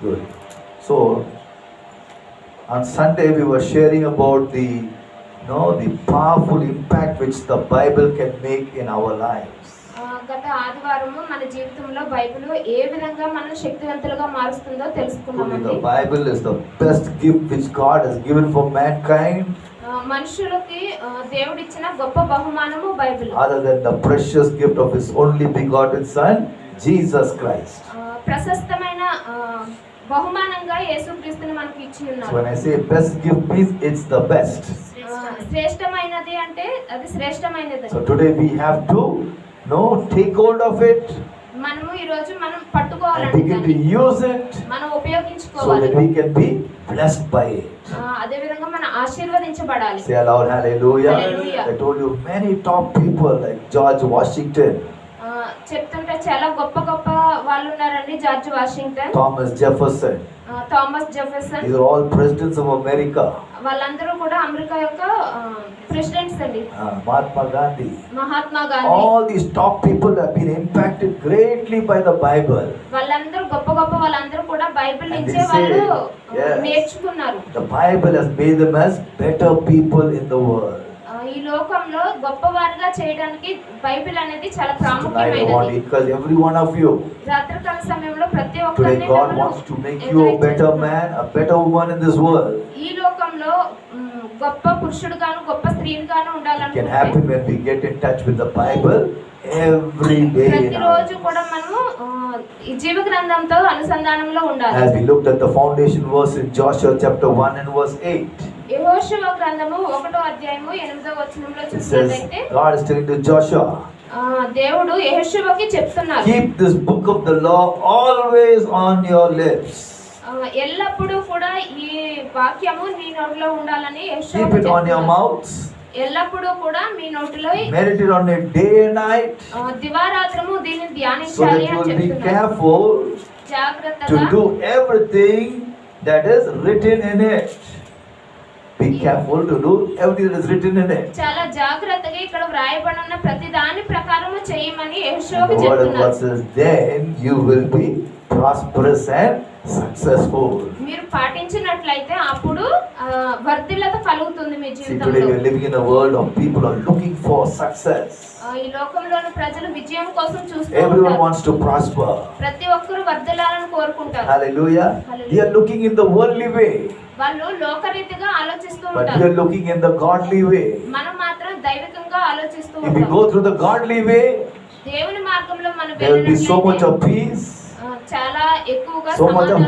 Good. So on Sunday we were sharing about the powerful impact which the Bible can make in our lives. గత ఆదివారము మన జీవితంలో Bible ఏ విధంగా మనల్ని శక్తివంతులుగా మారుస్తుందో తెలుసుకున్నామండి. The Bible is the best gift which God has given for mankind. మనుషులకి దేవుడు ఇచ్చిన గొప్ప బహుమానము Bible. Other than the precious gift of his only begotten son Jesus Christ. ప్రశస్తమైన బహుమానంగా యేసుక్రీస్తుని మనకి ఇచ్చి ఉన్నారు. So when I say best gift means it's the best. శ్రేష్టమైనది అంటే అది శ్రేష్టమైనది. So today we have to take hold of it. మనము ఈ రోజు మనం పట్టుకోవాలంటే we can use it. మనం ఉపయోగించుకోవాలి. So that we can be blessed by it. అదే విధంగా మనం ఆశీర్వదించబడాలి. Say aloud hallelujah. Hallelujah. I told you many top people like George Washington. చెప్తుంటే చాలా గొప్ప గొప్ప వాళ్ళు ఉన్నారండి. George Washington, Thomas Jefferson. These are all presidents of America. వాళ్ళందరూ కూడా అమెరికా యొక్క ప్రెసిడెంట్స్ అండి. Mahatma Gandhi. All these top people have been impacted greatly by the Bible. వాళ్ళందరూ వాళ్ళందరూ కూడా బైబిల్ నుంచే వాళ్ళు నేర్చుకున్నారు. The Bible has made them as better people in the world. ఈ లోకంలో గొప్పవారుగా చేయడానికి బైబిల్ అనేది చాలా ప్రాముఖ్యమైనది. Because every one of you, రాత్రికాల సమయంలో ప్రతి ఒక్కరిని God wants to make you a better man, a better woman in this world. ఈ లోకంలో గొప్ప పురుషుడుగాను గొప్ప స్త్రీగాను ఉండాలనుకుంటే it can happen when we get in touch with the Bible every day. ప్రతిరోజు కూడా మనము ఈ జీవ గ్రంథంతో అనుసంధానంలో ఉండాలి. As we looked at the foundation verse in Joshua chapter 1 and verse 8. యెహోషువ గ్రంథము 1వ అధ్యాయము 8వ వచనంలో చూసినట్లయితే God is telling to Joshua, దేవుడు యెహోషువకి చెప్తున్నారు, keep this book of the law always on your lips. ఎల్లప్పుడూ కూడా ఈ వాక్యము నీ నోటిలో ఉండాలని యెహోషువ keep it on your mouths. ఎల్లప్పుడూ కూడా మీ నోటిలో meditate on it day and night. దివారాత్రము దీనిని so ధ్యానించాలి that you అని will be చెప్తున్నారు. careful జాగ్రత్తగా to do everything that is written in it. Be careful to do everything that is written in it. చాలా జాగ్రత్తగా ఇక్కడ వ్రాయబడిన ప్రతి దాని ప్రకారము చేయమని యెహోషువకు చెప్తున్నారు. Then you will be prosperous and successful. మీరు పాటించినట్లయితే అప్పుడు వర్ధిల్లత కలుగుతుంది మీ జీవితంలో. Today we are living in a world of people are looking for success. ఈ లోకంలోని ప్రజలు విజయం కోసం చూస్తున్నారు. Everyone wants to prosper. ప్రతి ఒక్కరు వర్ధిల్లాలని కోరుకుంటారు. Hallelujah. They are looking in the worldly way. వాళ్ళు లోకరీతిగా ఆలోచిస్తూ ఉంటారు. But we are looking in the godly way. మనం మాత్రం దైవికంగా ఆలోచిస్తూ ఉంటాం. If we go through the godly way, దేవుని మార్గంలో మనం there will be so much of peace, చాలా ఎక్కువగా so much of